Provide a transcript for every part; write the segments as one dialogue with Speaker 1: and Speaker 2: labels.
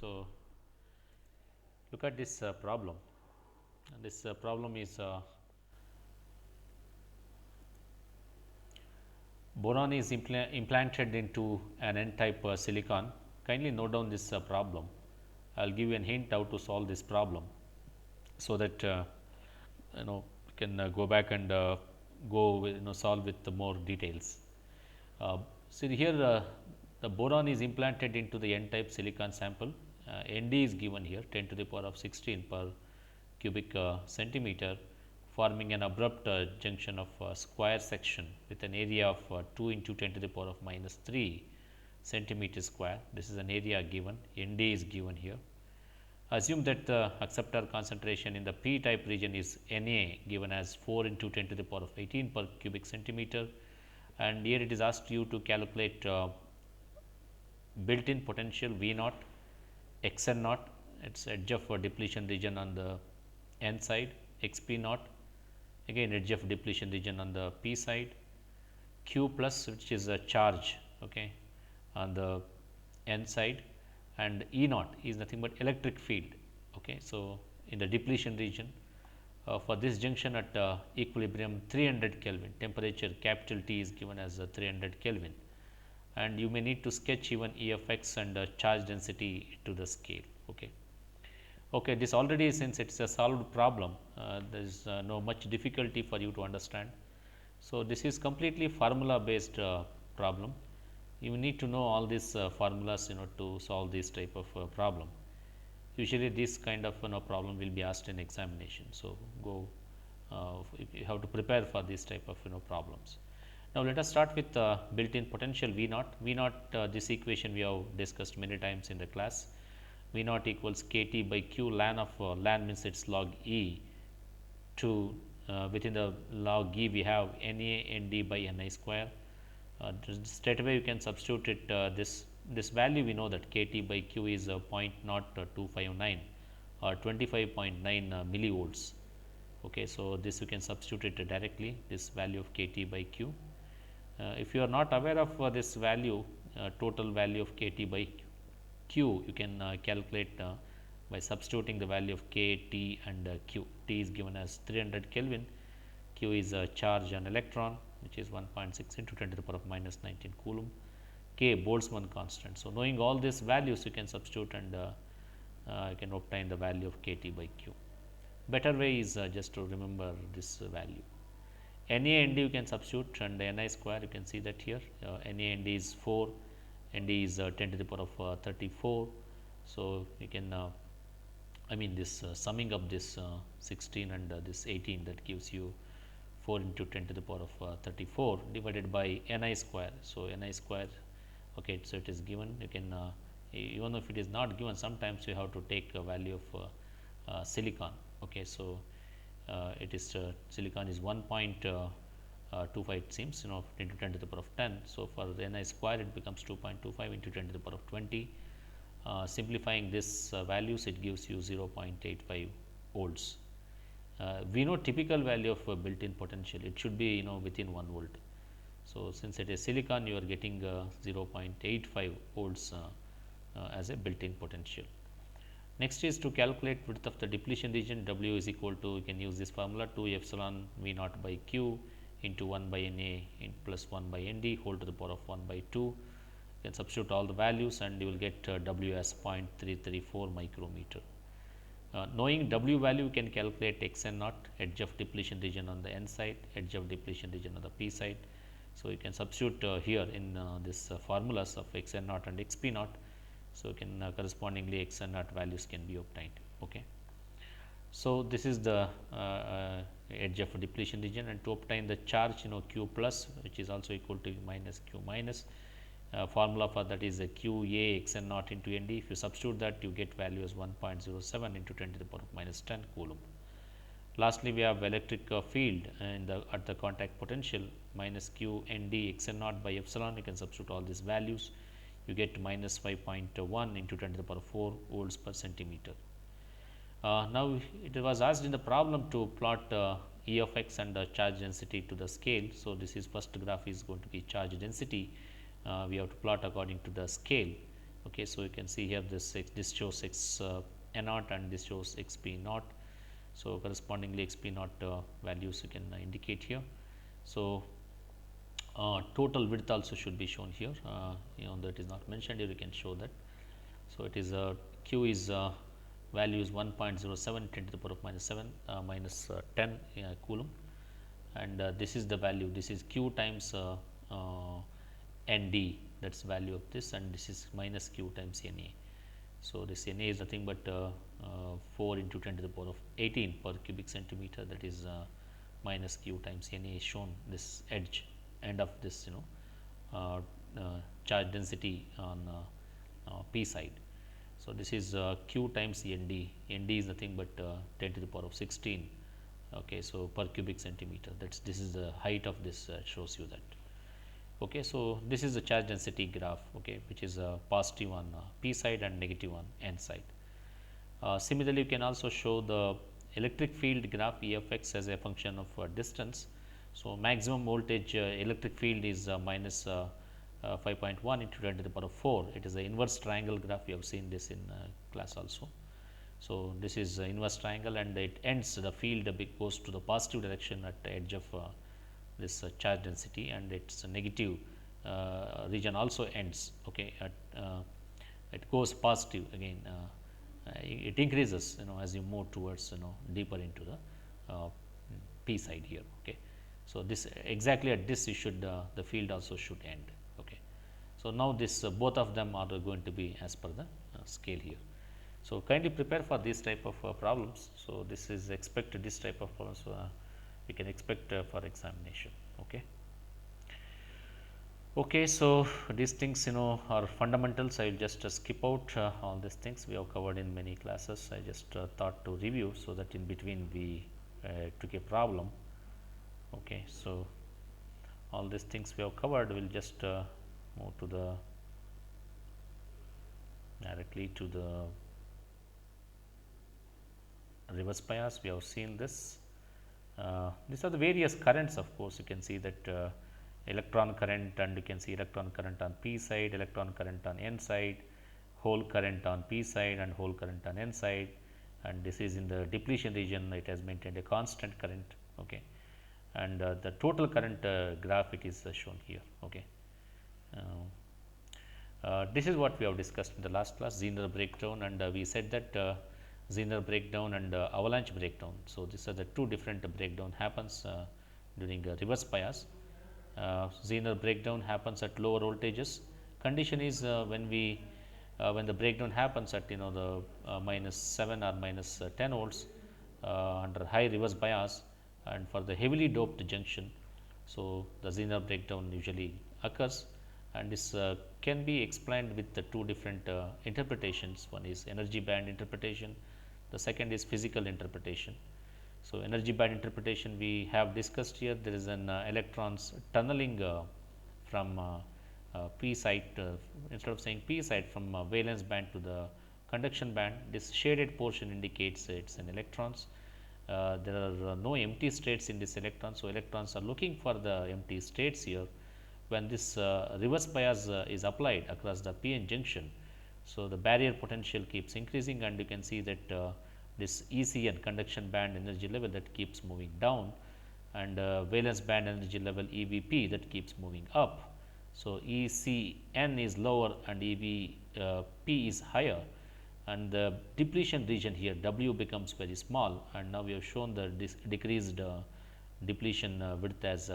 Speaker 1: So, look at this problem. And this problem is boron is implanted into an n-type silicon. Kindly note down this problem. I will give you a hint how to solve this problem, so that you can go back and go with, solve with the more details. See here, the boron is implanted into the n-type silicon sample. Nd is given here 10 to the power of 16 per cubic centimeter, forming an abrupt junction of square section with an area of 2 into 10 to the power of minus 3 centimeter square. This is an area given. Nd is given here. Assume that the acceptor concentration in the p type region is Na, given as 4 into 10 to the power of 18 per cubic centimeter, and here it is asked you to calculate built in potential V naught, x n naught, it is edge of depletion region on the n side, x p naught, again edge of depletion region on the p side, q plus, which is a charge, okay, on the n side, and E naught is nothing but electric field. Okay. So, in the depletion region, for this junction at equilibrium 300 Kelvin, temperature capital T is given as 300 Kelvin, and you may need to sketch even E of x and charge density to the scale. Okay. Okay, this already, since it is a solved problem, there is no much difficulty for you to understand. So, this is completely formula based problem. You need to know all these formulas to solve this type of problem. Usually this kind of problem will be asked in examination. So, go you have to prepare for this type of problems. Now, let us start with built in potential V naught. V naught, this equation we have discussed many times in the class. V naught equals k T by q ln of ln means it is log E to within the log E we have Na Nd by Ni square. Straight away you can substitute it this value, we know that k T by q is 0.0259 or 25.9 millivolts. Okay, so this you can substitute it directly, this value of k T by q. If you are not aware of this value, total value of k T by q, you can calculate by substituting the value of k, T and q. T is given as 300 Kelvin, q is a charge on electron, which is 1.6 into 10 to the power of minus 19 coulomb, k Boltzmann constant. So, knowing all these values, you can substitute and you can obtain the value of k T by q. Better way is just to remember this value. Na Nd you can substitute, and Ni square you can see that here, Na Nd is 4, Nd is 10 to the power of 34. So, you can I mean this summing up this 16 and this 18, that gives you 4 into 10 to the power of 34 divided by Ni square. So, Ni square, okay, so it is given, you can even if it is not given, sometimes you have to take a value of silicon. Okay, so, it is silicon is 1.25, it seems, into 10 to the power of 10. So, for the Ni square it becomes 2.25 into 10 to the power of 20. Simplifying this values, it gives you 0.85 volts. We know typical value of built in potential, it should be within 1 volt. So, since it is silicon, you are getting 0.85 volts as a built in potential. Next is to calculate width of the depletion region. W is equal to, you can use this formula, 2 epsilon V naught by q into 1 by Na plus 1 by Nd whole to the power of 1 by 2. You can substitute all the values and you will get W as 0.334 micrometer. Knowing W value, you can calculate x n naught, edge of depletion region on the n side, edge of depletion region on the p side. So, you can substitute here in this formulas of x n naught and x p naught. So, you can correspondingly x n naught values can be obtained. Okay. So, this is the edge of depletion region, and to obtain the charge q plus, which is also equal to minus q minus, formula for that is q a x n naught into Nd. If you substitute that, you get value as 1.07 into 10 to the power of minus 10 coulomb. Lastly, we have electric field at the contact potential minus q Nd x n naught by epsilon. You can substitute all these values, you get minus 5.1 into 10 to the power of 4 volts per centimeter. Now, it was asked in the problem to plot E of x and charge density to the scale. So, this is first graph is going to be charge density. We have to plot according to the scale. Okay, so you can see here this shows x n naught and this shows x p naught. So correspondingly x p naught values you can indicate here. So total width also should be shown here, that is not mentioned here, you can show that. So it is q is value is 1.07 10 to the power of minus 7 minus 10 coulomb, and this is the value, this is q times nd, that is value of this, and this is minus q times Na. So this Na is nothing but 4 into 10 to the power of 18 per cubic centimeter, that is minus q times Na is shown this end of this uh, charge density on p side. So this is q times nd, nd is nothing but 10 to the power of 16, okay, so per cubic centimeter, that's this is the height of this, shows you that. Okay, so this is the charge density graph, okay, which is positive on p side and negative on n side. Similarly, you can also show the electric field graph E of x as a function of distance. So maximum voltage electric field is minus 5.1 into 10 to the power of 4. It is the inverse triangle graph, we have seen this in class also. So this is inverse triangle, and it ends, the field goes to the positive direction at the edge of this charge density, and its negative region also ends, okay, at it goes positive again, it increases as you move towards deeper into the p side here, okay. So this exactly at this you should the field also should end, okay. So now this both of them are going to be as per the scale here. So kindly prepare for this type of problems. So this is expected, this type of problems we can expect for examination, okay. Okay, so these things are fundamentals. I will just skip out all these things we have covered in many classes. I just thought to review, so that in between we took a problem. Okay, so all these things we have covered, we will just move to the directly to the reverse bias. We have seen this. These are the various currents, of course. You can see that electron current, and you can see electron current on p side, electron current on n side, hole current on p side and hole current on n side, and this is in the depletion region, it has maintained a constant current, okay. And the total current graph, it is shown here, okay. This is what we have discussed in the last class, Zener breakdown, and we said that Zener breakdown and avalanche breakdown. So these are the two different breakdown happens during reverse bias. Zener breakdown happens at lower voltages. Condition is when the breakdown happens at the minus 7 or minus 10 volts under high reverse bias, and for the heavily doped junction. So the Zener breakdown usually occurs, and this can be explained with the two different interpretations. One is energy band interpretation, the second is physical interpretation. So energy band interpretation we have discussed here. There is an electrons tunneling from p side, instead of saying p side, from valence band to the conduction band. This shaded portion indicates it's an electrons. There are no empty states in this electron. So electrons are looking for the empty states here. When this reverse bias is applied across the p-n junction, so the barrier potential keeps increasing, and you can see that this ECN, conduction band energy level, that keeps moving down, and valence band energy level EVP, that keeps moving up. So ECN is lower and EVP is higher, and the depletion region here W becomes very small, and now we have shown the decreased depletion width as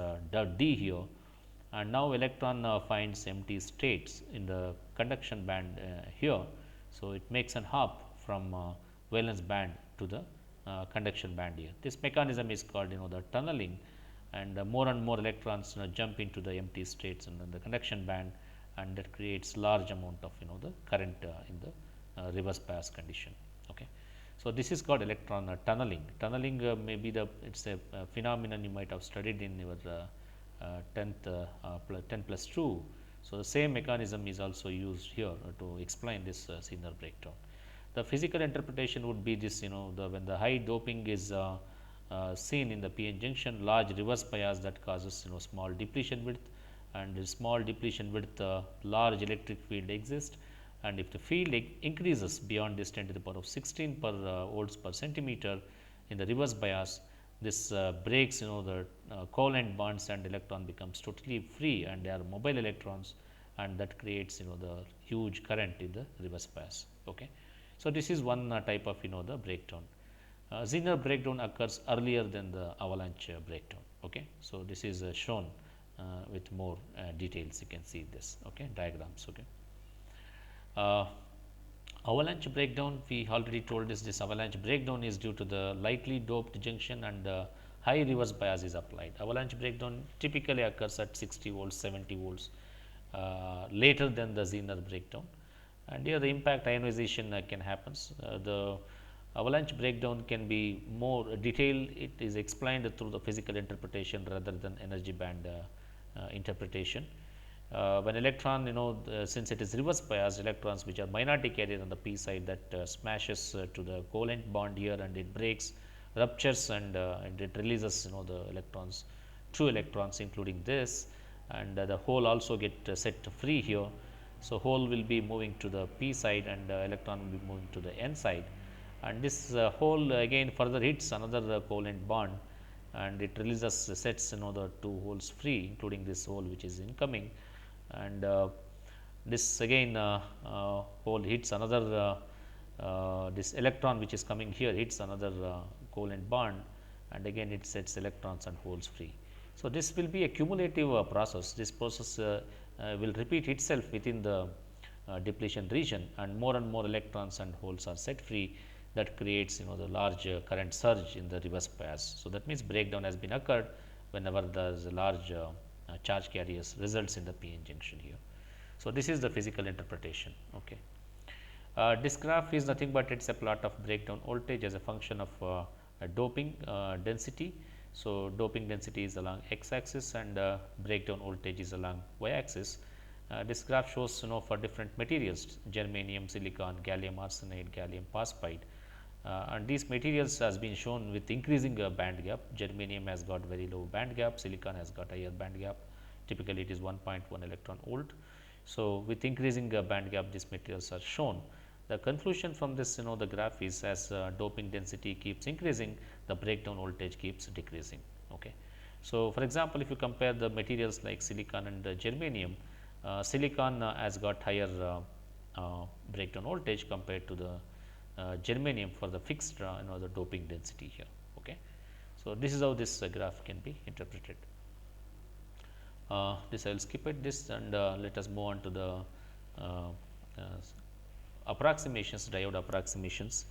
Speaker 1: D here. And now electron finds empty states in the conduction band here. So it makes an hop from valence band to the conduction band here. This mechanism is called the tunneling, and more and more electrons jump into the empty states and the conduction band, and that creates large amount of the current in the reverse bias condition, okay. So this is called electron tunneling. Tunneling may be it's a phenomenon you might have studied in your 10 plus 2. So the same mechanism is also used here to explain this Zener breakdown. The physical interpretation would be this, when the high doping is seen in the p-n junction, large reverse bias that causes small depletion width, and small depletion width, large electric field exists, and if the field increases beyond this 10 to the power of 16 per volts per centimeter in the reverse bias, this breaks the covalent bonds and electron becomes totally free and they are mobile electrons, and that creates the huge current in the reverse bias. Okay. So, this is one type of the breakdown. Zener breakdown occurs earlier than the avalanche breakdown. Okay. So, this is shown with more details, you can see this diagrams. Okay. Uh, Avalanche breakdown, we already told this avalanche breakdown is due to the lightly doped junction and high reverse bias is applied. Avalanche breakdown typically occurs at 60 volts, 70 volts later than the Zener breakdown, and here the impact ionization can happen. The avalanche breakdown can be more detailed, it is explained through the physical interpretation rather than energy band interpretation. When electron since it is reverse biased, electrons which are minority carrier on the p side that smashes to the covalent bond here and it breaks, ruptures, and it releases the electrons, true electrons including this, and the hole also get set free here. So, hole will be moving to the p side and electron will be moving to the n side, and this hole again further hits another covalent bond and it releases sets the two holes free including this hole which is incoming, and this again hole hits another this electron which is coming here hits another covalent bond, and again it sets electrons and holes free. So, this will be a cumulative process. This process will repeat itself within the depletion region, and more electrons and holes are set free, that creates the large current surge in the reverse bias. So, that means breakdown has been occurred whenever there is a large charge carriers results in the p-n junction here. So, this is the physical interpretation. Okay. This graph is nothing but it is a plot of breakdown voltage as a function of doping density. So, doping density is along x axis and breakdown voltage is along y axis. This graph shows for different materials, germanium, silicon, gallium arsenide, gallium phosphide, and these materials has been shown with increasing band gap. Germanium has got very low band gap, silicon has got higher band gap, typically it is 1.1 electron volt. So, with increasing band gap these materials are shown. The conclusion from this the graph is as doping density keeps increasing, the breakdown voltage keeps decreasing. Okay. So, for example, if you compare the materials like silicon and germanium, silicon has got higher breakdown voltage compared to the germanium for the fixed the doping density here. Okay. So, this is how this graph can be interpreted. This I will skip it this and let us move on to the approximations, diode approximations.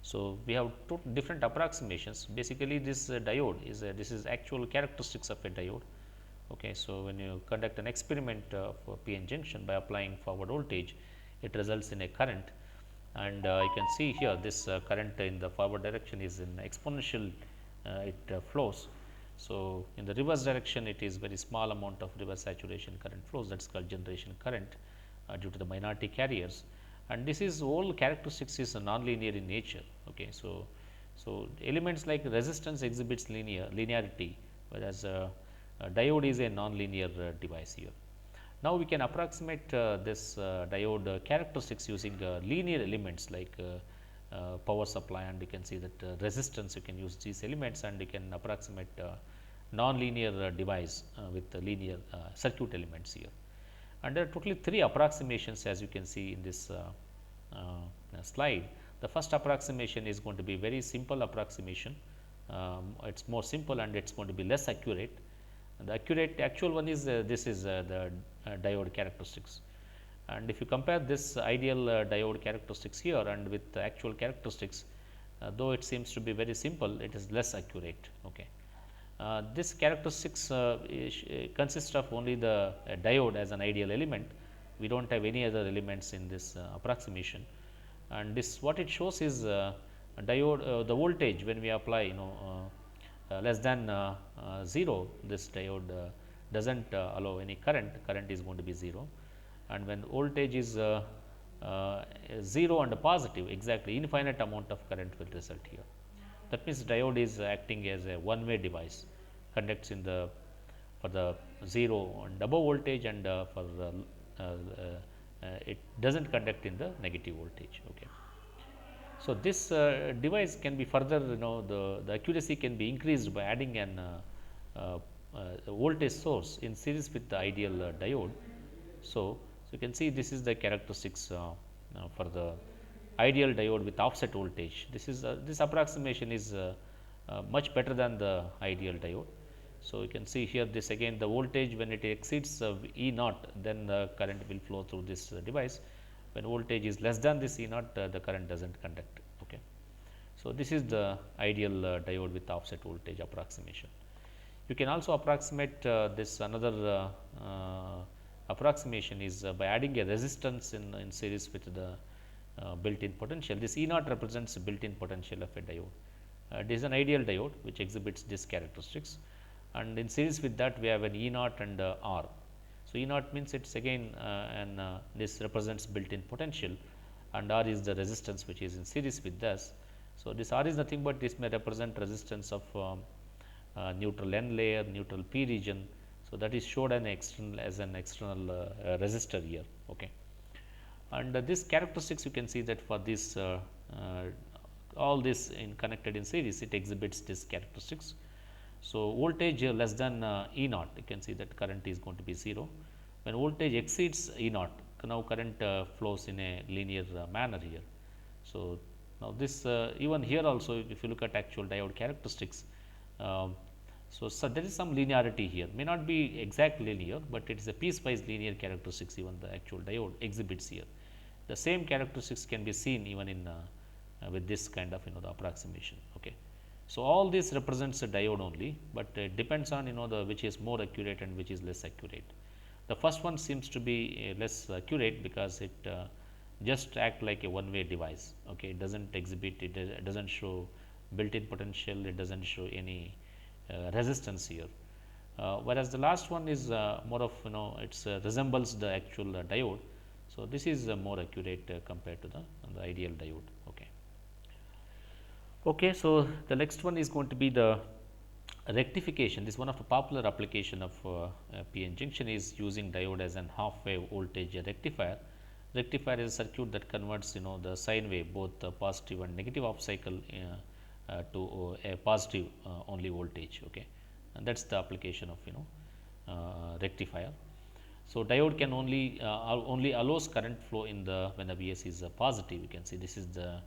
Speaker 1: So, we have two different approximations. Basically, this diode is this is actual characteristics of a diode. Okay. So, when you conduct an experiment for p-n junction by applying forward voltage, it results in a current, and you can see here this current in the forward direction is in exponential, it flows. So, in the reverse direction it is very small amount of reverse saturation current flows, that is called generation current due to the minority carriers, and this is all characteristics is non-linear in nature. Okay. So, elements like resistance exhibits linearity, whereas diode is a non-linear device here. Now, we can approximate this diode characteristics using linear elements like power supply, and you can see that resistance you can use these elements and you can approximate non-linear device with the linear circuit elements here. And there are totally three approximations as you can see in this slide. The first approximation is going to be very simple approximation, it is more simple and it is going to be less accurate. The actual one is this is the diode characteristics, and if you compare this ideal diode characteristics here and with the actual characteristics, though it seems to be very simple, it is less accurate. Okay. This characteristics consists of only the diode as an ideal element. We do not have any other elements in this approximation, and this what it shows is diode the voltage when we apply less than 0, this diode does not allow any current is going to be 0, and when voltage is 0 and positive, exactly infinite amount of current will result here. That means, diode is acting as a one way device, conducts in the for the 0 and above voltage and for it does not conduct in the negative voltage. Okay. So, this device can be further, the accuracy can be increased by adding an voltage source in series with the ideal diode. So, you can see this is the characteristics for the ideal diode with offset voltage. This approximation is much better than the ideal diode. So, you can see here this again, the voltage when it exceeds E naught, then the current will flow through this device. When voltage is less than this E naught, the current does not conduct. Okay. So, this is the ideal diode with offset voltage approximation. You can also approximate this another approximation is by adding a resistance in series with the built-in potential. This E naught represents the built-in potential of a diode. It is an ideal diode which exhibits these characteristics, and in series with that we have an E naught and R. So, E naught means it is again and this represents built-in potential, and R is the resistance which is in series with this. So, this R is nothing but this may represent resistance of neutral N layer, neutral P region. So, that is showed an external as an external resistor here. Okay. And this characteristics you can see that for this all this in connected in series, it exhibits this characteristics. So, voltage less than E naught, you can see that current is going to be 0. When voltage exceeds E naught, now current flows in a linear manner here. So, now this even here also if you look at actual diode characteristics, so there is some linearity here, may not be exact linear, but it is a piecewise linear characteristics even the actual diode exhibits here. The same characteristics can be seen even in with this kind of the approximation. Okay. So, all this represents a diode only, but it depends on the which is more accurate and which is less accurate. The first one seems to be less accurate because it just act like a one way device. Okay. It does not exhibit, it does not show built-in potential, it does not show any resistance here. Whereas the last one is more of it resembles the actual diode. So, this is more accurate compared to the ideal diode. Okay. Okay. So, the next one is going to be the rectification. This is one of the popular application of PN junction is using diode as an half wave voltage rectifier. Rectifier is a circuit that converts the sine wave both positive and negative off cycle to a positive only voltage. Okay. And that is the application of rectifier. So, diode can only allows current flow in the when the Vs is positive. You can see this is the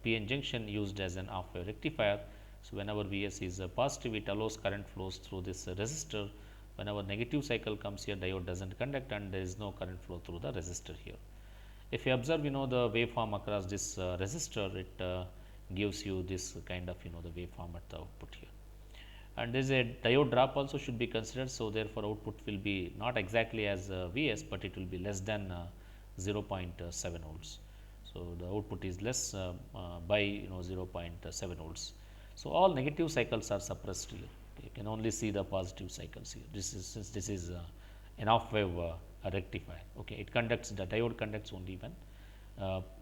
Speaker 1: PN junction used as an half wave rectifier. So, whenever Vs is positive, it allows current flows through this resistor. Whenever negative cycle comes here, diode does not conduct and there is no current flow through the resistor here. If you observe the waveform across this resistor, it gives you this kind of the waveform at the output here. And there is a diode drop also should be considered. So, therefore, output will be not exactly as Vs, but it will be less than 0.7 volts. So, the output is less by 0.7 volts. So, all negative cycles are suppressed here. You can only see the positive cycles here. This is since this is an off wave rectifier. Okay. It conducts, the diode conducts only when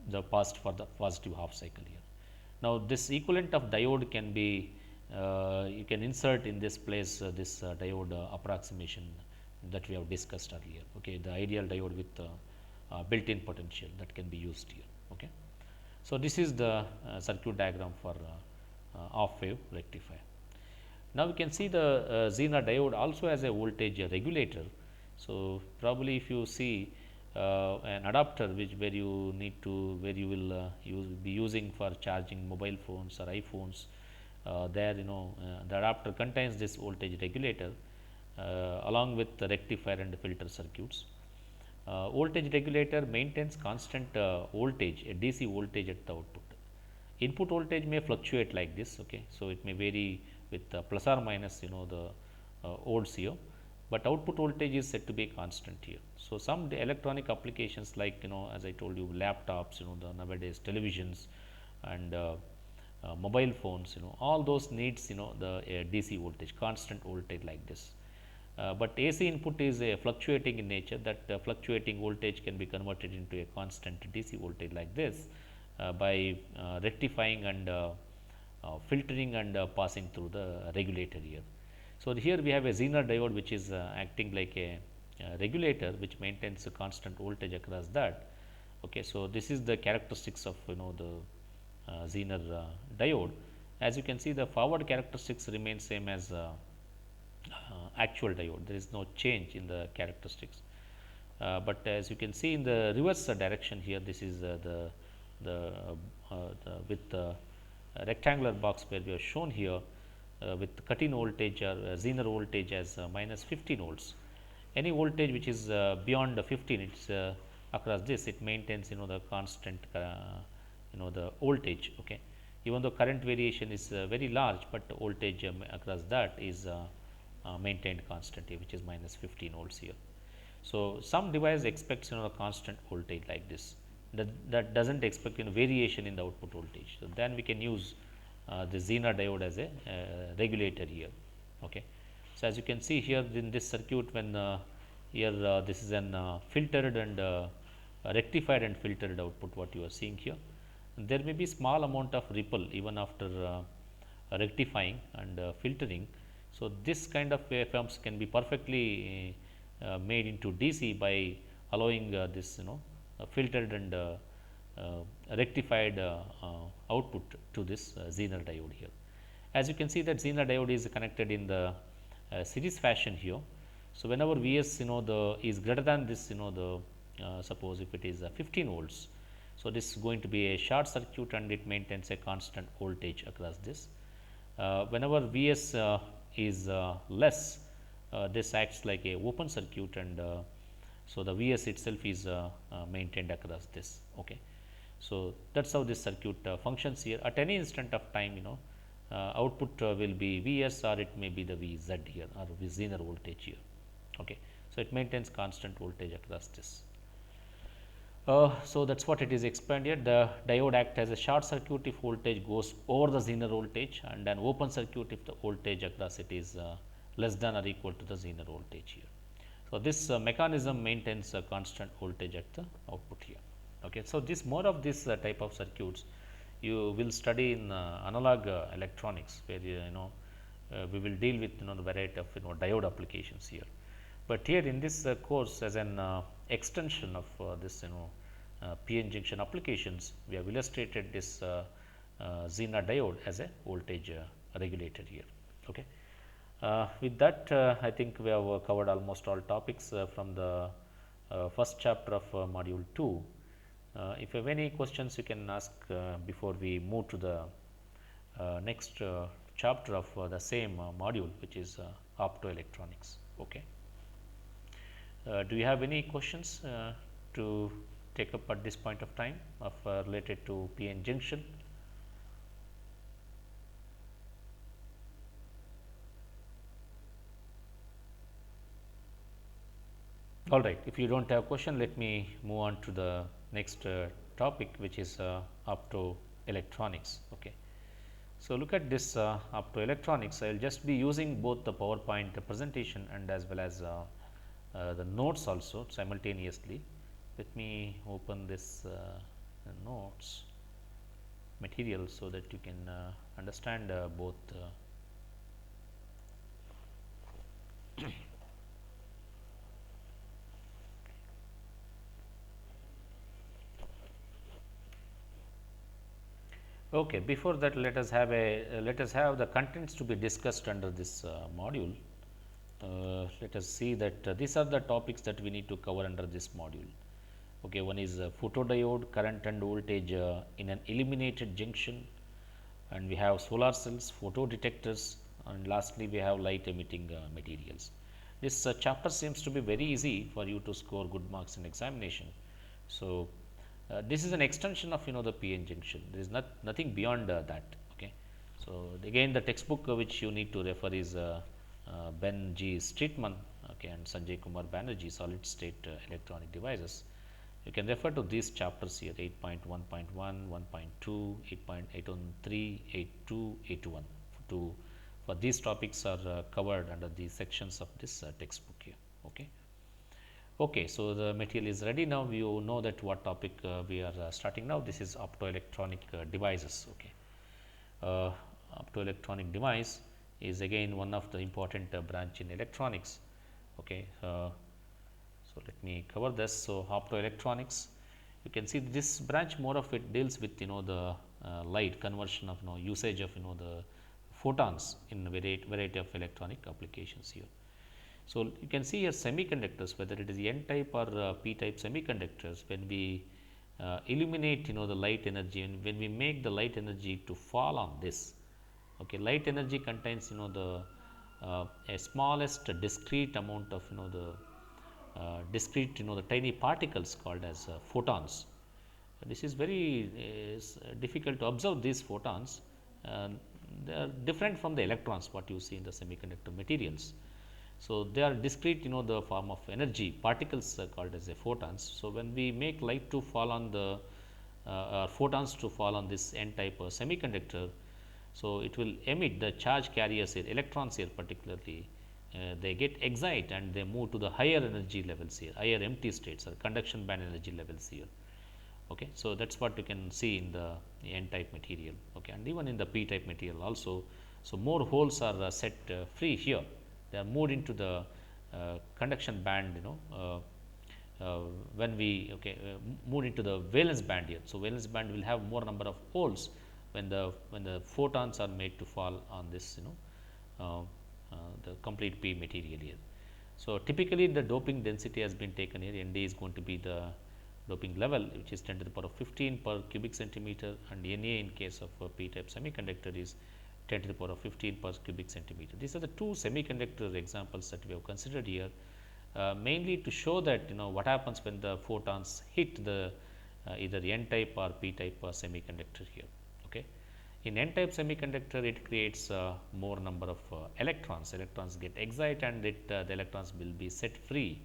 Speaker 1: the for the positive half cycle here. Now, this equivalent of diode can be you can insert in this place this diode approximation that we have discussed earlier. Okay. The ideal diode with built-in potential that can be used here. Okay. So, this is the circuit diagram for off wave rectifier. Now, we can see the Zener diode also has a voltage regulator. So, probably if you see an adapter where you need to where you will be using for charging mobile phones or iPhones, there the adapter contains this voltage regulator along with the rectifier and filter circuits. Voltage regulator maintains constant voltage, a DC voltage at the output. Input voltage may fluctuate like this. Okay. So, it may vary with plus or minus the volts here, but output voltage is said to be constant here. So, some electronic applications like as I told you laptops, the nowadays televisions and mobile phones, all those needs the DC voltage, constant voltage like this. But AC input is fluctuating in nature, that fluctuating voltage can be converted into a constant DC voltage like this by rectifying and filtering and passing through the regulator here. So, here we have a Zener diode which is acting like a regulator which maintains a constant voltage across that. Okay, so this is the characteristics of the Zener diode. As you can see, the forward characteristics remain same as actual diode. There is no change in the characteristics. But as you can see in the reverse direction here, this is the with the rectangular box where we have shown here with cut-in voltage or Zener voltage as minus 15 volts. Any voltage which is beyond 15, it's across this, it maintains the constant the voltage. Okay, even though current variation is very large, but the voltage across that is maintained constant here, which is minus 15 volts here. So, some device expects a constant voltage like this, that does not expect variation in the output voltage. So, then we can use the Zener diode as a regulator here. Okay. So, as you can see here in this circuit, when here this is an filtered and rectified and filtered output, what you are seeing here, there may be small amount of ripple even after rectifying and filtering. So, this kind of waveforms can be perfectly made into DC by allowing this filtered and rectified output to this Zener diode here. As you can see that Zener diode is connected in the series fashion here. So, whenever Vs the is greater than this the suppose if it is 15 volts. So, this is going to be a short circuit and it maintains a constant voltage across this. Whenever Vs is less, this acts like a open circuit and so the Vs itself is maintained across this. Okay. So, that is how this circuit functions here. At any instant of time output will be Vs or it may be the Vz here or Zener voltage here. Okay. So, it maintains constant voltage across this. So, that is what it is explained here. The diode acts as a short circuit if voltage goes over the Zener voltage, and an open circuit if the voltage across it is less than or equal to the Zener voltage here. So, this mechanism maintains a constant voltage at the output here. Okay. So, this more of this type of circuits you will study in analog electronics, where we will deal with the variety of diode applications here. But here in this course, as an extension of this p-n junction applications, we have illustrated this Zener diode as a voltage regulator here. Okay. With that, I think we have covered almost all topics from the first chapter of module 2. If you have any questions, you can ask before we move to the next chapter of the same module, which is optoelectronics. Okay. Do you have any questions to take up at this point of time of related to p-n junction? All right. If you do not have a question, let me move on to the next topic, which is optoelectronics. Okay. So, look at this optoelectronics. I will just be using both the PowerPoint presentation and as well as the notes also simultaneously. Let me open this notes material so that you can understand both. Okay, before that, let us have the contents to be discussed under this module. Let us see that these are the topics that we need to cover under this module. Okay, one is photodiode, current and voltage in an illuminated junction, and we have solar cells, photodetectors, and lastly we have light emitting materials. This chapter seems to be very easy for you to score good marks in examination. So, this is an extension of the p-n junction. There is nothing beyond that. Okay. So, again the textbook which you need to refer is Ben G. Streetman, okay, and Sanjay Kumar Banerjee, solid state electronic devices. You can refer to these chapters here, 8.1.1, 1.2, 8.813, 82, 81. For these topics are covered under the sections of this textbook here. Okay. Okay, so the material is ready now. You know that what topic we are starting now. This is optoelectronic devices. Okay, optoelectronic device is again one of the important branch in electronics. Okay, So, let me cover this. So, optoelectronics, you can see this branch more of it deals with the light conversion of usage of the photons in variety of electronic applications here. So, you can see here semiconductors, whether it is n type or p type semiconductors, when we illuminate the light energy, and when we make the light energy to fall on this, okay, light energy contains the a smallest discrete amount of the discrete the tiny particles called as photons. This is very difficult to observe these photons. They are different from the electrons what you see in the semiconductor materials. So, they are discrete the form of energy particles called as a photons. So, when we make light to fall on the photons to fall on this n type semiconductor, so it will emit the charge carriers here, electrons here particularly, they get excite and they move to the higher energy levels here, higher empty states or conduction band energy levels here. Okay. So, that is what you can see in the n type material, okay, and even in the p type material also. So, more holes are set free here, they are moved into the conduction band when we move into the valence band here. So, valence band will have more number of holes when the photons are made to fall on this uh, the complete p material here. So, typically the doping density has been taken here, Nd is going to be the doping level, which is 10 to the power of 15 per cubic centimeter, and Na in case of p type semiconductor is 10 to the power of 15 per cubic centimeter. These are the two semiconductor examples that we have considered here, mainly to show that what happens when the photons hit the either n type or p type semiconductor here. Okay. In n type semiconductor, it creates more number of electrons. Electrons get excited and the electrons will be set free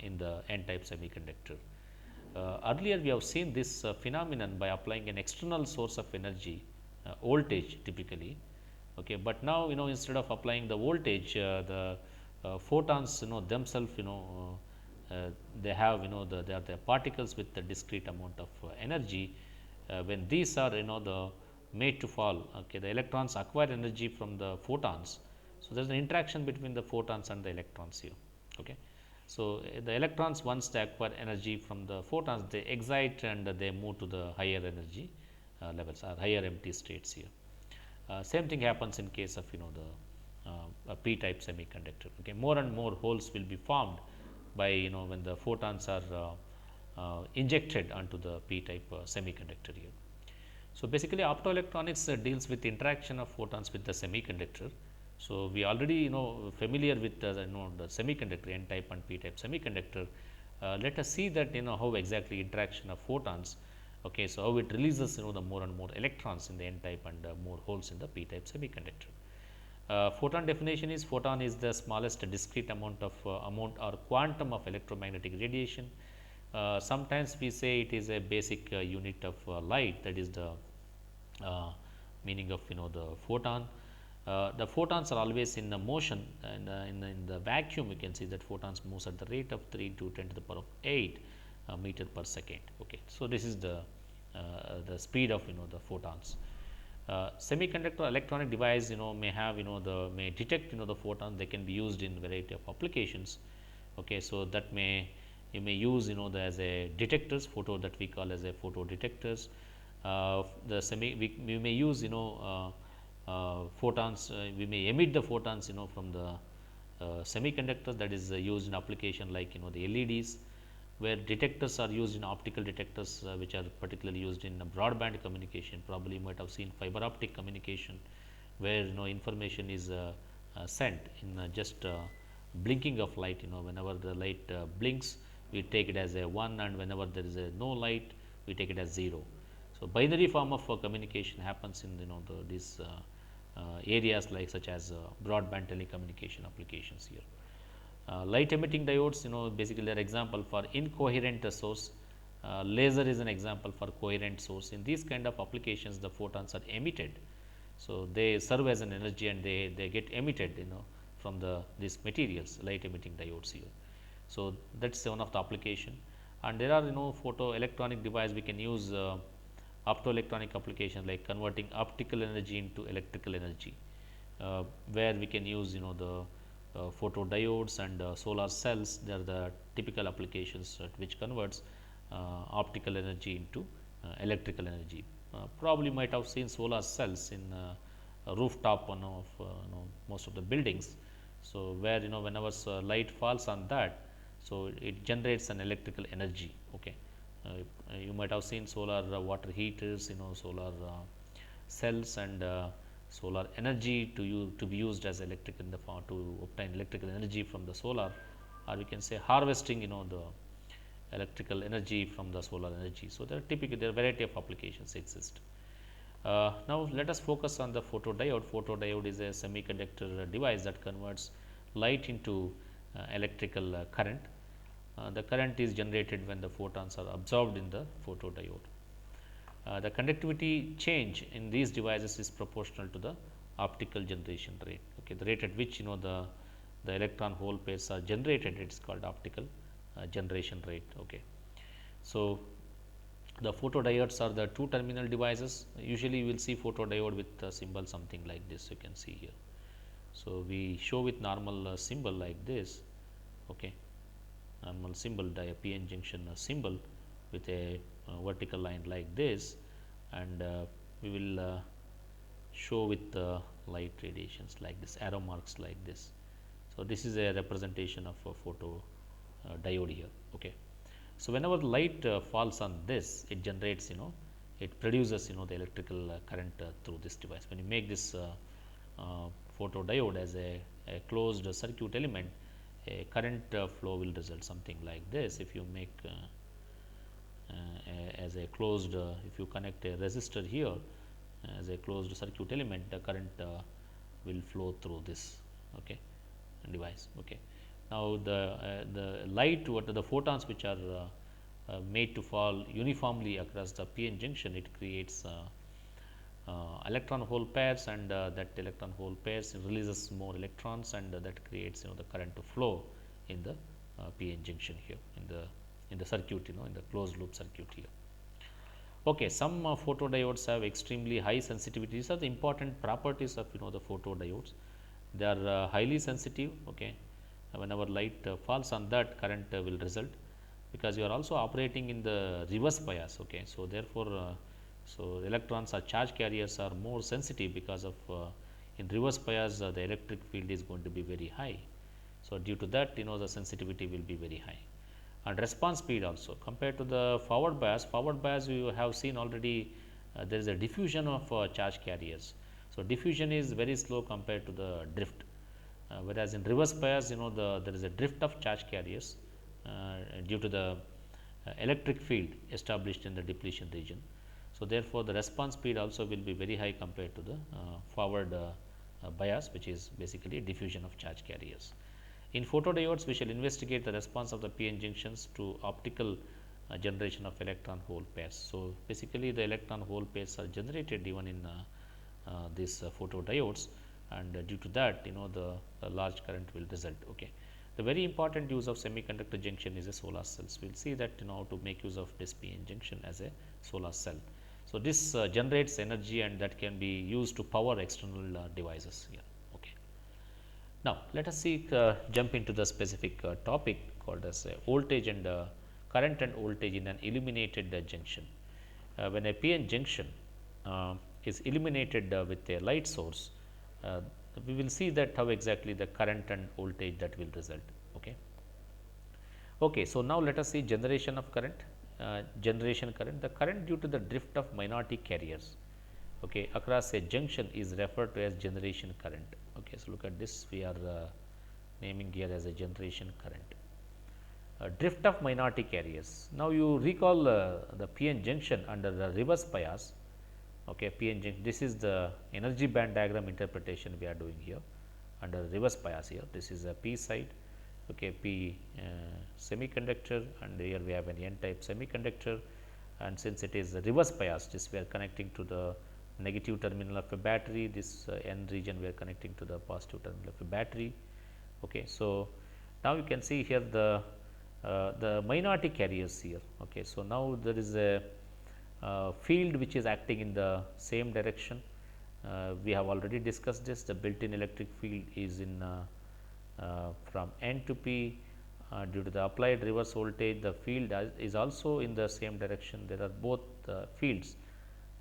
Speaker 1: in the n type semiconductor. Earlier, we have seen this phenomenon by applying an external source of energy, voltage typically. Okay. But now, instead of applying the voltage, the photons themselves they have they are the particles with the discrete amount of energy. When these are the made to fall, okay, the electrons acquire energy from the photons. So, there is an interaction between the photons and the electrons here. Okay. So, the electrons, once they acquire energy from the photons, they excite and they move to the higher energy levels or higher empty states here. Same thing happens in case of the p type semiconductor. Okay. More and more holes will be formed by when the photons are injected onto the p type semiconductor here. So, basically optoelectronics deals with interaction of photons with the semiconductor. So, we already familiar with the semiconductor n type and p type semiconductor. Let us see that how exactly interaction of photons. Okay. So, how it releases the more and more electrons in the n type and more holes in the p type semiconductor. Photon definition is, photon is the smallest discrete amount of amount or quantum of electromagnetic radiation. Sometimes we say it is a basic unit of light, that is the meaning of the photon. The photons are always in the motion, and in the vacuum you can see that photons moves at the rate of 3 to 10 to the power of 8 meter per second. Okay. So, this is the speed of the photons. Semiconductor electronic device may have may detect the photon, they can be used in variety of applications. Okay. So, that you may use as a detectors, photo, that we call as a photo detectors. We may use photons, we may emit the photons from the semiconductors, that is used in application like the LEDs, where detectors are used in optical detectors, which are particularly used in broadband communication. Probably you might have seen fiber optic communication, where information is sent in just blinking of light. Whenever the light blinks, we take it as a 1, and whenever there is a no light, we take it as 0. So, binary form of communication happens in these areas like such as broadband telecommunication applications here. Light emitting diodes, basically they are example for incoherent source. Laser is an example for coherent source. In these kind of applications, the photons are emitted. So, they serve as an energy and they get emitted from these materials, light emitting diodes here. So, that is one of the application, and there are photo electronic device we can use optoelectronic application like converting optical energy into electrical energy, where we can use the photodiodes and solar cells, they are the typical applications at which converts optical energy into electrical energy. Probably might have seen solar cells in a rooftop one of most of the buildings. So, where whenever light falls on that, so it generates an electrical energy. Okay. You might have seen solar water heaters, solar cells and solar energy to be used as electric in the form to obtain electrical energy from the solar, or we can say harvesting the electrical energy from the solar energy. So, there are variety of applications exist. Now, let us focus on the photodiode. Photodiode is a semiconductor device that converts light into electrical current. The current is generated when the photons are absorbed in the photodiode. The conductivity change in these devices is proportional to the optical generation rate. Okay, the rate at which the electron hole pairs are generated, it is called optical generation rate. Okay. So, the photodiodes are the two terminal devices. Usually, you will see photodiode with a symbol something like this, you can see here. So, we show with normal symbol like this. Okay. Normal symbol, p-n junction symbol with a vertical line like this, and we will show with light radiations like this, arrow marks like this. So, this is a representation of a photo diode here. Okay. So, whenever the light falls on this, it generates it produces the electrical current through this device. When you make this photodiode as a closed circuit element, a current flow will result something like this. If you make as a closed, if you connect a resistor here as a closed circuit element, the current will flow through this device. Okay. Now, the light, the photons which are made to fall uniformly across the p-n junction, it creates electron hole pairs, and that electron hole pairs releases more electrons, and that creates the current to flow in the p-n junction here in the circuit, in the closed loop circuit here. Okay, some photodiodes have extremely high sensitivity. These are the important properties of the photodiodes. They are highly sensitive. Okay, whenever light falls on that, current will result, because you are also operating in the reverse bias. Okay, so therefore, so electrons or charge carriers are more sensitive, because of in reverse bias the electric field is going to be very high. So, due to that the sensitivity will be very high, and response speed also compared to the forward bias. Forward bias you have seen already, there is a diffusion of charge carriers. So, diffusion is very slow compared to the drift, whereas in reverse bias there is a drift of charge carriers due to the electric field established in the depletion region. So, therefore, the response speed also will be very high compared to the forward bias, which is basically diffusion of charge carriers. In photodiodes, we shall investigate the response of the p-n junctions to optical generation of electron hole pairs. So, basically the electron hole pairs are generated even in these photodiodes, and due to that the large current will result. Okay. The very important use of semiconductor junction is a solar cells. We will see that how to make use of this p-n junction as a solar cell. So, this generates energy, and that can be used to power external devices here. Okay. Now, let us see jump into the specific topic called as voltage and current and voltage in an illuminated junction. When a p-n junction is illuminated with a light source, we will see that how exactly the current and voltage that will result. Okay. Okay, so, now let us see generation of current. Generation current, the current due to the drift of minority carriers across a junction is referred to as generation current. Okay, so, look at this, we are naming here as a generation current. Drift of minority carriers. Now, you recall the p-n junction under the reverse bias. Okay, p-n junction, this is the energy band diagram interpretation we are doing here under reverse bias here. This is a p side, okay, p semiconductor, and here we have an n type semiconductor, and since it is reverse bias, this we are connecting to the negative terminal of a battery, this n region we are connecting to the positive terminal of a battery. Okay. So, now you can see here the minority carriers here. Okay. So, now there is a field which is acting in the same direction. We have already discussed this, the built in electric field is in from N to P due to the applied reverse voltage, the field is also in the same direction. There are both fields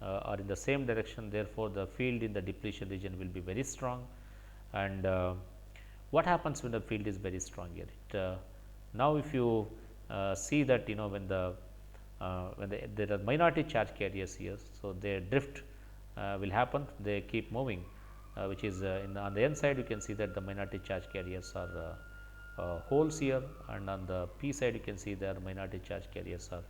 Speaker 1: are in the same direction, therefore, the field in the depletion region will be very strong. And what happens when the field is very strong here? Now, if you see that when there are minority charge carriers here, so their drift will happen, they keep moving, which is on the N side you can see that the minority charge carriers are holes here, and on the P side you can see there are minority charge carriers are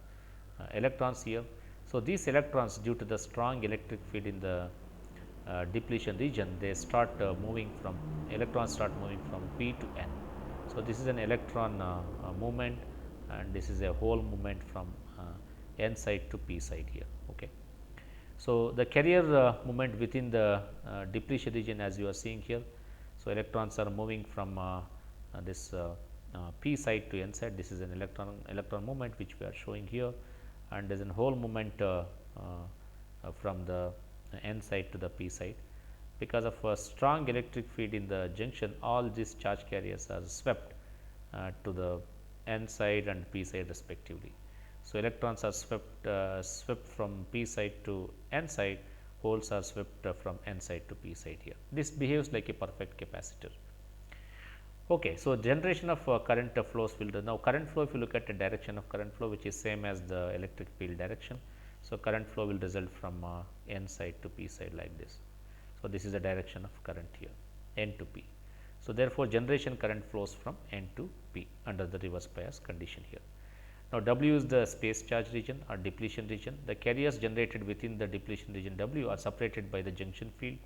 Speaker 1: electrons here. So, these electrons, due to the strong electric field in the depletion region, they start moving from electrons start moving from P to N. So, this is an electron movement, and this is a hole movement from N side to P side here. Okay. So, the carrier movement within the depletion region, as you are seeing here. So, electrons are moving from this P side to N side. This is an electron movement which we are showing here, and there is a whole movement from the N side to the P side. Because of a strong electric field in the junction, all these charge carriers are swept to the N side and P side respectively. So, electrons are swept from P side to N side, holes are swept from N side to P side here. This behaves like a perfect capacitor. Okay, so, generation of current flows will now current flow, if you look at the direction of current flow, which is same as the electric field direction. So, current flow will result from N side to P side like this. So, this is the direction of current here, N to P. So, therefore, generation current flows from N to P under the reverse bias condition here. Now, W is the space charge region or depletion region. The carriers generated within the depletion region W are separated by the junction field,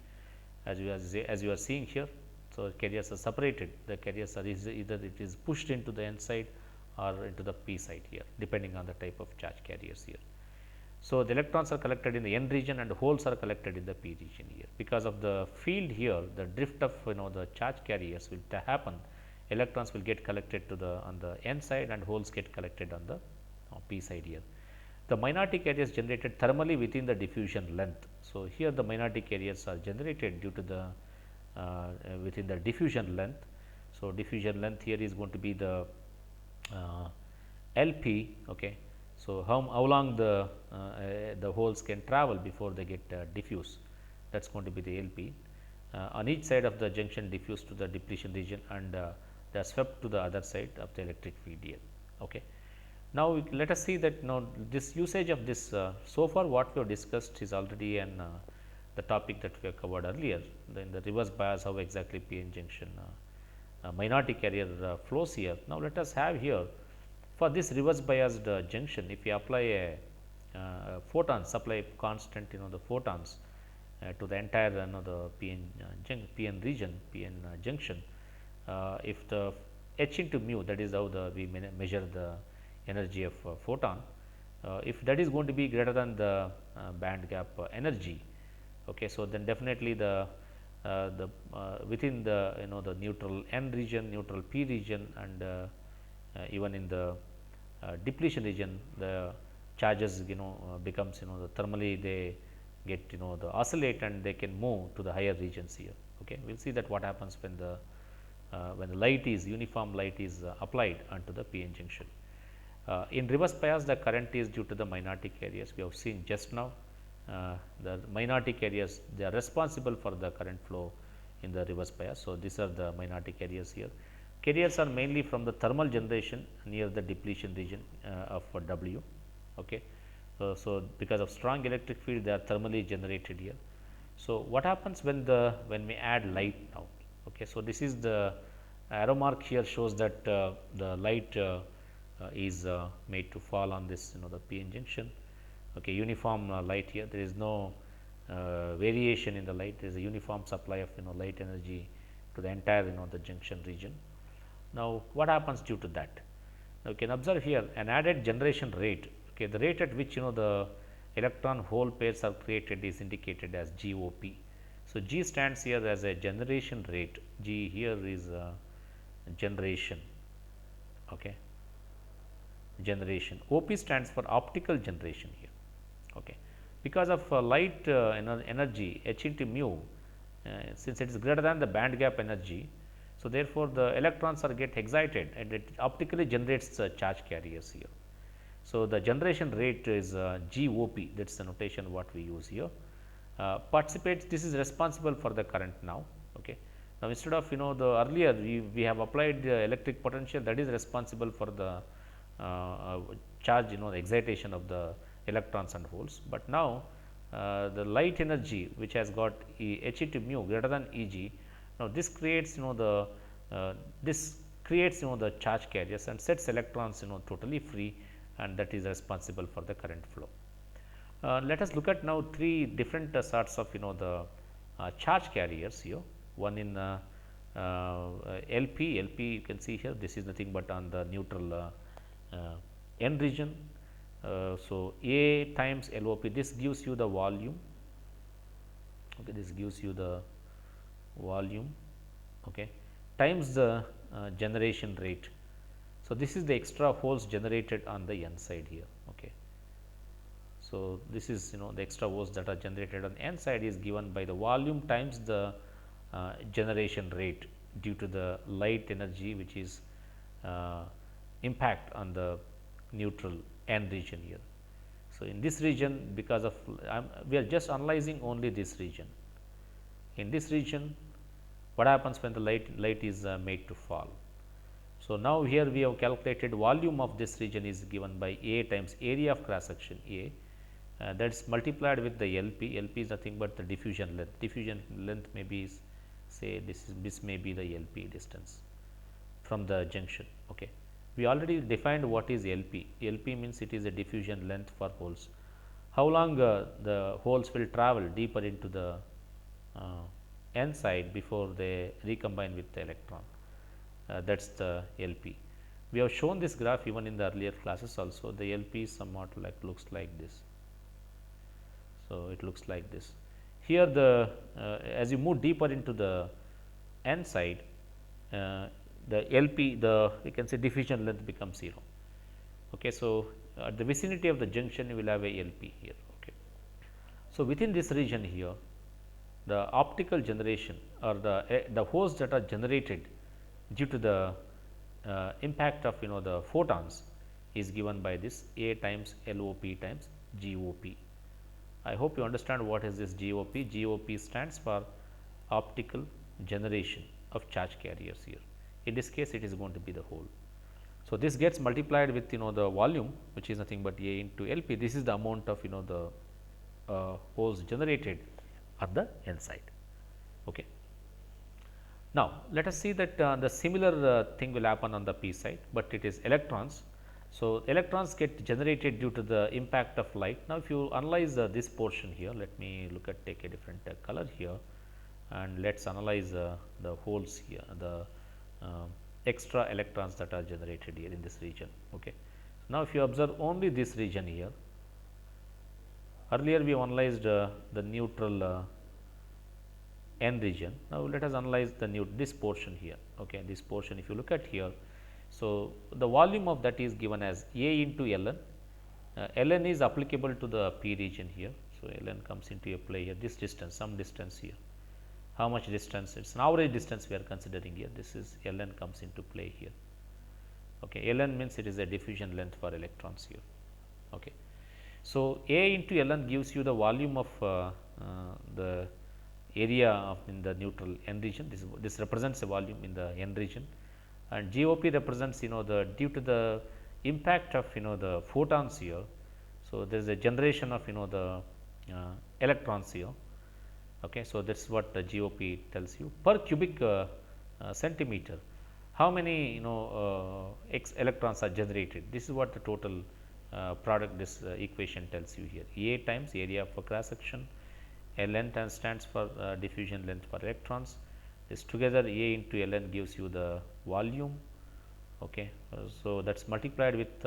Speaker 1: as you are seeing here. So, carriers are separated, the carriers are either it is pushed into the N side or into the P side here, depending on the type of charge carriers here. So, the electrons are collected in the N region and holes are collected in the P region here. Because of the field here, the drift of the charge carriers will happen, electrons will get collected to the on the N side and holes get collected on the P side here. The minority carriers generated thermally within the diffusion length. So, here the minority carriers are generated due to the within the diffusion length. So, diffusion length here is going to be the LP. Okay. So, how long the holes can travel before they get diffused, that is going to be the LP. On each side of the junction diffused to the depletion region, and they are swept to the other side of the electric field here. Okay. Now, let us see that now this usage of this so far what we have discussed is already an the topic that we have covered earlier, in the reverse bias, how exactly p-n junction minority carrier flows here. Now, let us have here for this reverse biased junction, if you apply a photon supply constant, the photons to the entire the p-n region, p-n junction, if the h into mu, that is how we measure the energy of photon, if that is going to be greater than the band gap energy. Okay, so, then definitely the within the the neutral N region, neutral P region, and even in the depletion region, the charges becomes the thermally they get the oscillate and they can move to the higher regions here. Okay, we will see that what happens when the light is uniform light is applied onto the p-n junction. In reverse bias, the current is due to the minority carriers, we have seen just now. The minority carriers, they are responsible for the current flow in the reverse bias. So, these are the minority carriers here. Carriers are mainly from the thermal generation near the depletion region of W. Okay. So, because of strong electric field, they are thermally generated here. So, what happens when we add light now? Okay. So, this is the arrow mark here shows that the light is made to fall on this the p-n junction. Okay, uniform light here, there is no variation in the light, there is a uniform supply of light energy to the entire the junction region. Now, what happens due to that? Now, you can observe here an added generation rate. Okay, the rate at which the electron hole pairs are created is indicated as GOP. So, G stands here as a generation rate, G here is generation. Okay. Generation, OP stands for optical generation here. Okay. Because of light energy h into mu, since it is greater than the band gap energy. So, therefore, the electrons are get excited and it optically generates charge carriers here. So, the generation rate is GOP, that is the notation what we use here. Participates, this is responsible for the current now. Okay. Now, instead of the earlier we have applied the electric potential that is responsible for the charge the excitation of the electrons and holes, but now the light energy which has got H into mu greater than E g. Now, this creates this creates the charge carriers and sets electrons totally free, and that is responsible for the current flow. Let us look at now three different sorts of the charge carriers here. One in LP. LP you can see here, this is nothing but on the neutral N region. So, A times LOP, this gives you the volume. Okay, this gives you the volume, okay, times the generation rate. So, this is the extra holes generated on the N side here. Okay. So, this is the extra holes that are generated on N side is given by the volume times the generation rate due to the light energy which is impact on the neutral N region here. So, in this region, because of we are just analyzing only this region. In this region, what happens when the light is made to fall? So, now here we have calculated volume of this region is given by A times area of cross section A, that is multiplied with the LP. LP is nothing but the diffusion length. Diffusion length may be, say, this may be the LP distance from the junction. Okay. We already defined what is LP. LP means it is a diffusion length for holes. How long the holes will travel deeper into the N side before they recombine with the electron, that is the LP. We have shown this graph even in the earlier classes also. The LP is somewhat looks like this. So, it looks like this. Here the as you move deeper into the N side, the LP, we can say diffusion length becomes 0. Okay. So, at the vicinity of the junction you will have a LP here. Okay. So, within this region here, the optical generation or the holes that are generated due to the impact of the photons is given by this A times LOP times GOP. I hope you understand what is this GOP. GOP stands for optical generation of charge carriers here. In this case, it is going to be the hole. So, this gets multiplied with the volume, which is nothing but A into LP. This is the amount of the holes generated at the N side. Okay. Now, let us see that the similar thing will happen on the P side, but it is electrons. So, electrons get generated due to the impact of light. Now, if you analyze this portion here, let me take a different color here, and let us analyze the holes here, the extra electrons that are generated here in this region. Okay. Now, if you observe only this region here, earlier we analyzed the neutral N region. Now, let us analyze this portion here. Okay. This portion, if you look at here, so the volume of that is given as A into Ln. Ln is applicable to the P region here. So, Ln comes into a play here, this distance, some distance here. How much distance? It is an average distance we are considering here. This is Ln comes into play here. Okay. Ln means it is a diffusion length for electrons here. Okay. So, A into Ln gives you the volume of the area of in the neutral N region. This represents a volume in the N region, and GOP represents the due to the impact of the photons here. So, there is a generation of the electrons here. Okay. So, that is what the GOP tells you per cubic centimeter. How many X electrons are generated? This is what the total product this equation tells you here. A times area for cross section, Ln stands for diffusion length for electrons. This together A into Ln gives you the volume. Okay. So, that is multiplied with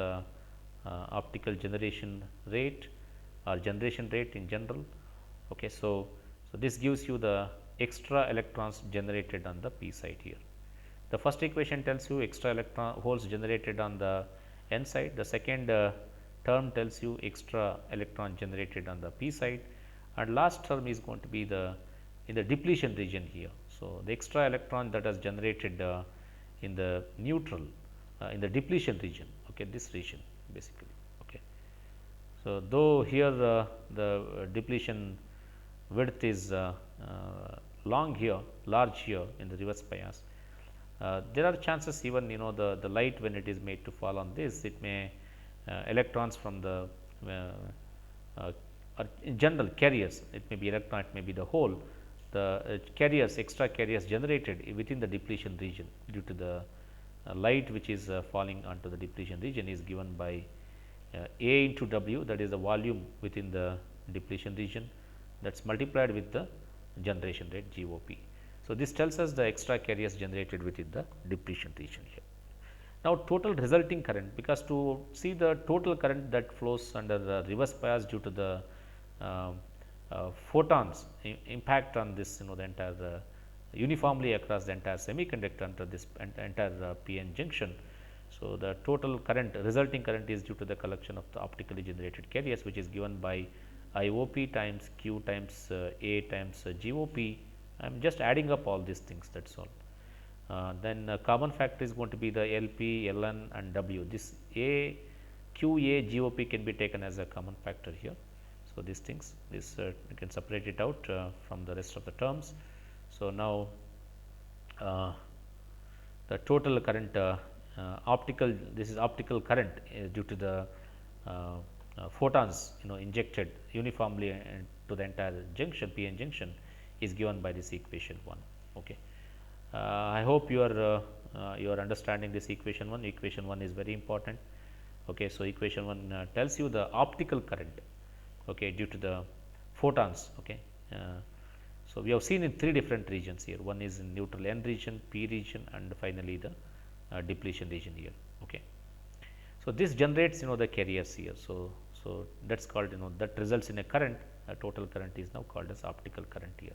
Speaker 1: optical generation rate or generation rate in general. Okay. So, this gives you the extra electrons generated on the P side here. The first equation tells you extra electron holes generated on the N side. The second term tells you extra electron generated on the P side, and last term is going to be in the depletion region here. So, the extra electron that is generated in the neutral in the depletion region, okay, this region basically. Okay. So, though here the depletion width is long here, large here in the reverse bias, there are chances even the light when it is made to fall on this, it may electrons from the uh, in general carriers, it may be electron, it may be the hole, the carriers, extra carriers generated within the depletion region due to the light which is falling onto the depletion region is given by A into W, that is the volume within the depletion region, that is multiplied with the generation rate GOP. So, this tells us the extra carriers generated within the depletion region here. Now, total resulting current, because to see the total current that flows under the reverse bias due to the photons impact on this the entire uniformly across the entire semiconductor under this entire p-n junction. So, the total current resulting current is due to the collection of the optically generated carriers, which is given by IOP times Q times A times GOP. I am just adding up all these things, that is all. Then common factor is going to be the LP, Ln and W. This A, Q, A, GOP can be taken as a common factor here. So, these things, this you can separate it out from the rest of the terms. So, now the total current optical, this is optical current due to the photons injected uniformly to the entire junction p-n junction is given by this equation 1. Okay. I hope you are understanding this equation 1. Equation 1 is very important. Okay. So, equation 1 tells you the optical current, okay, due to the photons. Okay. So, we have seen in 3 different regions here, one is in neutral N region, P region and finally, the depletion region here. Okay. So, this generates the carriers here. So, that is called that results in a current, total current is now called as optical current here.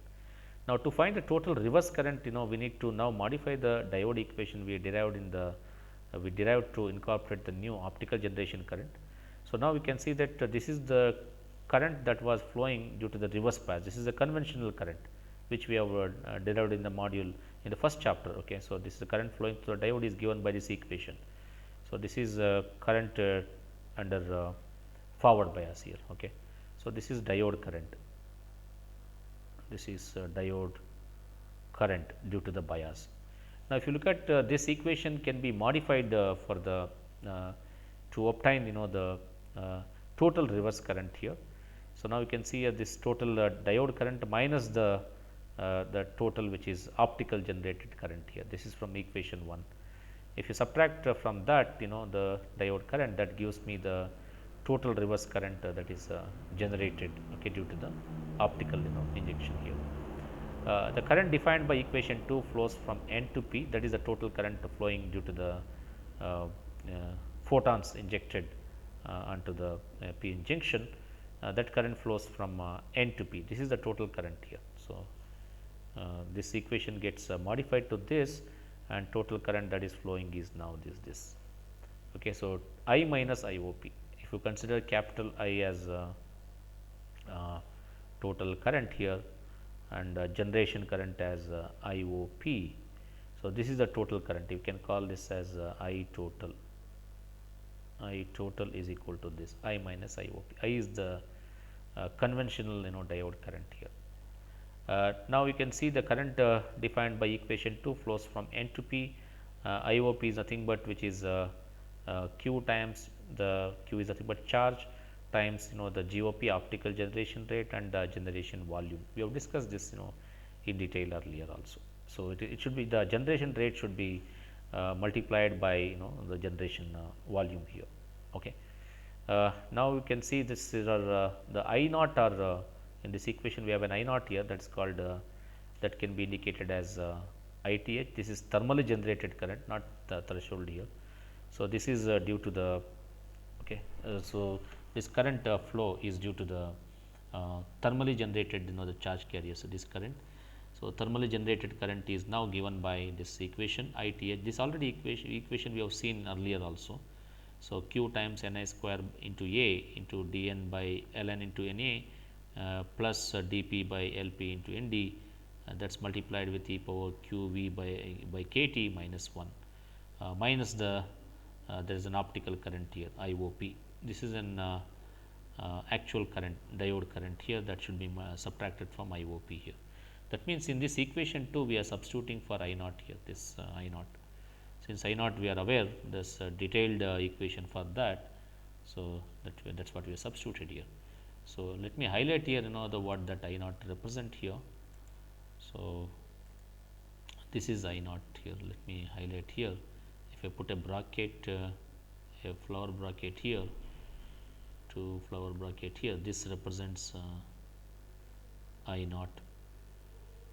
Speaker 1: Now, to find the total reverse current we need to now modify the diode equation we derived in the we derived to incorporate the new optical generation current. So, now we can see that this is the current that was flowing due to the reverse bias. This is a conventional current which we have derived in the module in the first chapter. Okay. So, this is the current flowing through the diode is given by this equation. So, this is current under forward bias here. Okay. So, this is diode current, this is diode current due to the bias. Now, if you look at this equation can be modified for the to obtain the total reverse current here. So, now you can see this total diode current minus the total which is optical generated current here. This is from equation 1. If you subtract from that the diode current, that gives me the total reverse current that is generated, okay, due to the optical injection here. The current defined by equation 2 flows from N to P, that is the total current flowing due to the photons injected onto the p-n junction. That current flows from N to P. This is the total current here. So, this equation gets modified to this, and total current that is flowing is now this. Okay. So, I minus IOP, if you consider capital I as total current here and generation current as IOP. So, this is the total current, you can call this as I total. I total is equal to this I minus IOP. I is the conventional diode current here. Now, you can see the current defined by equation 2 flows from N to P. IOP is nothing but which is Q times the Q is nothing but charge times the GOP optical generation rate and generation volume. We have discussed this in detail earlier also. So, it should be the generation rate should be multiplied by the generation volume here. Okay. Now, you can see this is the I naught are in this equation we have an I naught here, that is called that can be indicated as ITH. This is thermally generated current, not the threshold here. So, this is due to the okay. So, this current flow is due to the thermally generated the charge carrier. So, this current. So, thermally generated current is now given by this equation ITH. This already equation we have seen earlier also. So, Q times Ni square into A into dN by Ln into Na plus dP by Lp into Nd that is multiplied with e power q v by k t minus 1 minus the there is an optical current here I O P. This is an actual current, diode current here, that should be subtracted from I O P here. That means, in this equation 2 we are substituting for I naught here, this I naught. Since I naught we are aware, this detailed equation for that. So, that is what we have substituted here. So, let me highlight here the what that I naught represent here. So, this is I naught here, let me highlight here. If I put a bracket, a flower bracket here, to flower bracket here, this represents I naught.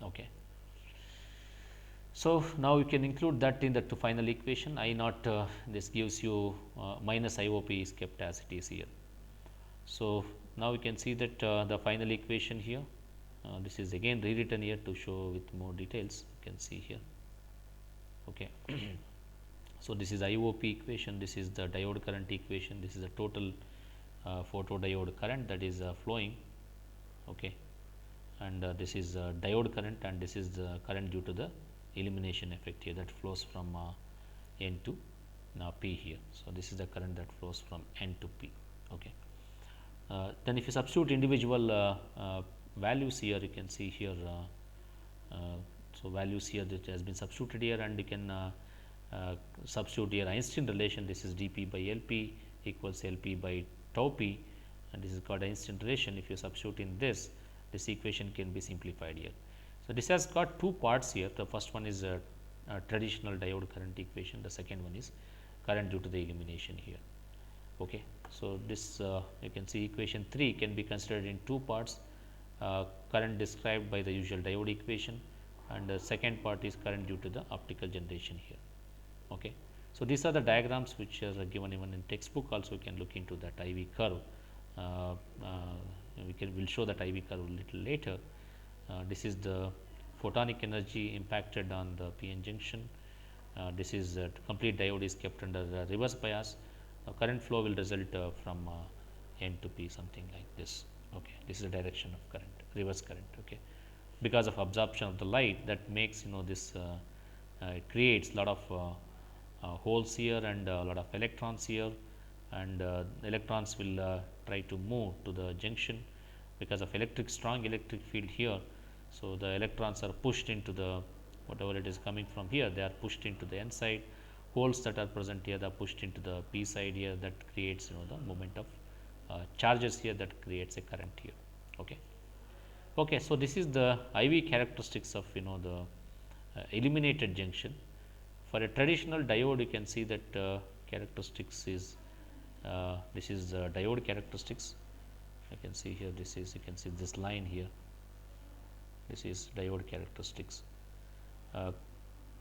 Speaker 1: Okay. So, now you can include that in the final equation. I naught, this gives you minus I O P is kept as it is here. So, now you can see that the final equation here, this is again rewritten here to show with more details, you can see here. Okay. So, this is I O P equation, this is the diode current equation, this is the total photodiode current that is flowing. Okay. And this is diode current, and this is the current due to the illumination effect here that flows from N to P here. So, this is the current that flows from N to P. Okay. Then if you substitute individual values here, you can see here, so values here that has been substituted here, and you can substitute here Einstein relation. This is dP by Lp equals Lp by tau p, and this is called Einstein relation. If you substitute in this equation can be simplified here. So, this has got two parts here. The first one is a traditional diode current equation, the second one is current due to the illumination here. Okay. So, this you can see equation 3 can be considered in two parts, current described by the usual diode equation, and the second part is current due to the optical generation here. Okay. So, these are the diagrams which are given even in textbook. Also, you can look into that IV curve. We will show that IV curve a little later. This is the photonic energy impacted on the PN junction. This is complete diode is kept under reverse bias. Current flow will result from N to P, something like this. Okay. This is the direction of current, reverse current. Okay. Because of absorption of the light, that makes this it creates lot of holes here and a lot of electrons here, and electrons will try to move to the junction because of strong electric field here. So, the electrons are pushed into the whatever it is coming from here, they are pushed into the N side. Holes that are present here, they are pushed into the P side here, that creates the movement of charges here, that creates a current here. Okay. Okay. So, this is the IV characteristics of the illuminated junction. For a traditional diode, you can see that characteristics is this is diode characteristics. You can see here, this is, you can see this line here, this is diode characteristics.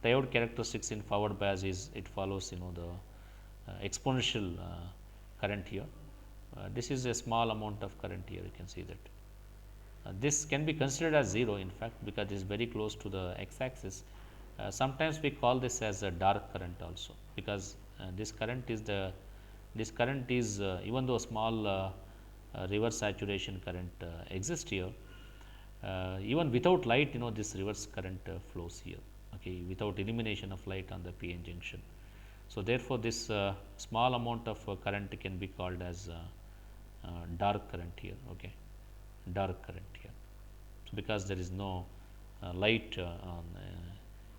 Speaker 1: Diode characteristics in forward bias is, it follows the exponential current here. This is a small amount of current here, you can see that. This can be considered as 0 in fact, because it is very close to the x axis. Sometimes we call this as a dark current also, because this current is even though small reverse saturation current exists here, even without light this reverse current flows here, okay, without illumination of light on the PN junction. So, therefore, this small amount of current can be called as dark current here, okay, dark current here. So, because there is no light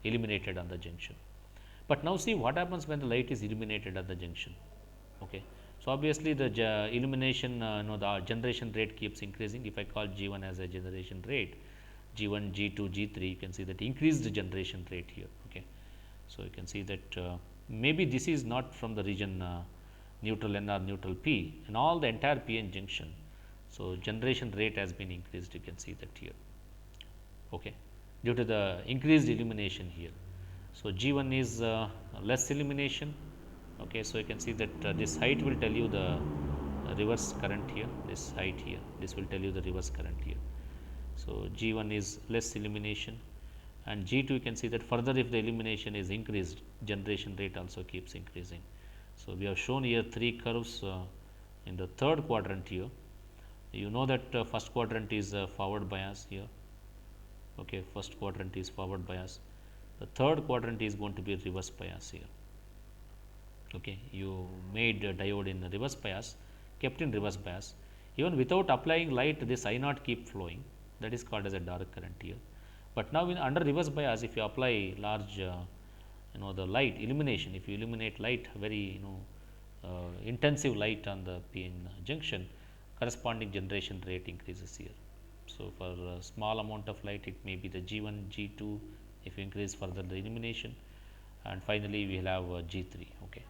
Speaker 1: illuminated on the junction. But now, see what happens when the light is illuminated at the junction. Okay. So, obviously, the illumination the generation rate keeps increasing. If I call G1 as a generation rate, G1, G2, G3, you can see that increased generation rate here. Okay. So, you can see that maybe this is not from the region neutral N or neutral P and all the entire PN junction. So, generation rate has been increased, you can see that here, okay, due to the increased illumination here. So, G1 is less illumination. Okay. So, you can see that this height will tell you the reverse current here, this height here, this will tell you the reverse current here. So, G1 is less illumination, and G2 you can see that further if the illumination is increased, generation rate also keeps increasing. So, we have shown here 3 curves in the third quadrant here. You know that first quadrant is forward bias here, Okay, first quadrant is forward bias. The third quadrant is going to be reverse bias here. Okay, you made a diode in reverse bias, kept in reverse bias. Even without applying light, this I naught keep flowing. That is called as a dark current here. But now in under reverse bias, if you apply large, the light illumination, if you illuminate light very intensive light on the PN junction, corresponding generation rate increases here. So, for a small amount of light, it may be the G1, G2, if you increase further the illumination, and finally we will have G3. Okay.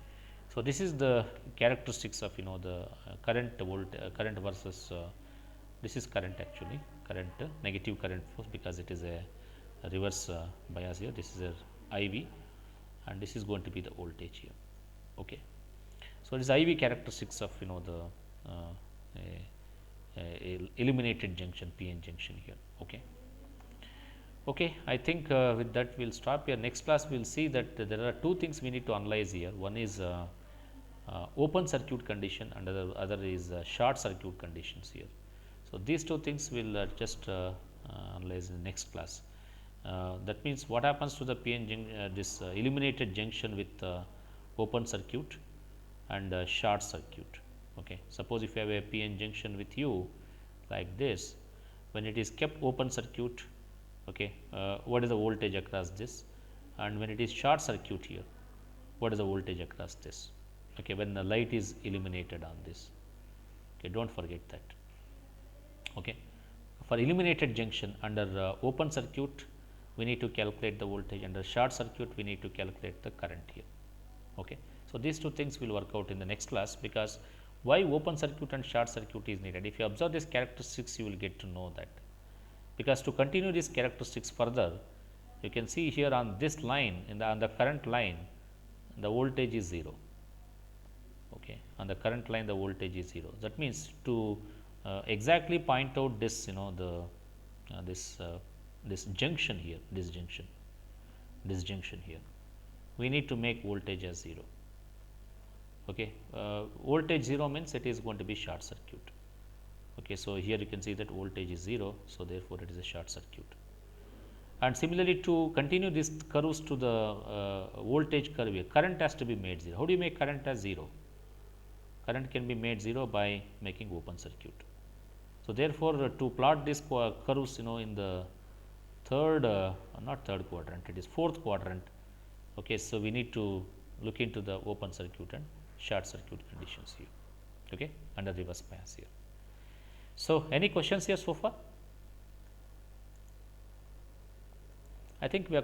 Speaker 1: So, this is the characteristics of the current versus this is current, actually current, negative current force, because it is a reverse bias here. This is a IV, and this is going to be the voltage here. Okay. So, it is IV characteristics of the illuminated junction, PN junction here. Okay. Okay, I think with that we will stop here. Next class we will see that there are two things we need to analyze here. One is open circuit condition, and other is short circuit conditions here. So, these two things we will just analyze in the next class. That means, what happens to the this illuminated junction with open circuit and short circuit. Okay. Suppose if you have a PN junction with you like this, when it is kept open circuit, okay, what is the voltage across this, and when it is short circuit here, what is the voltage across this, okay, when the light is illuminated on this. Okay, do not forget that. Okay. For illuminated junction, under open circuit we need to calculate the voltage, under short circuit we need to calculate the current here. Okay. So, these two things will work out in the next class, because why open circuit and short circuit is needed. If you observe these characteristics, you will get to know that, because to continue these characteristics further, you can see here on this line, on the current line, the voltage is 0. Okay. On the current line, the voltage is 0. That means, to exactly point out this, this junction here, this junction here, we need to make voltage as 0. Okay. Voltage 0 means it is going to be short circuit. Okay. So, here you can see that voltage is 0. So, therefore, it is a short circuit. And similarly, to continue this curves to the voltage curve here, current has to be made 0. How do you make current as 0? Current can be made 0 by making open circuit. So, therefore, to plot this curves in the third, not third quadrant, it is fourth quadrant. Okay. So, we need to look into the open circuit and short circuit conditions here, okay, under reverse bias here. So, any questions here so far? I think we are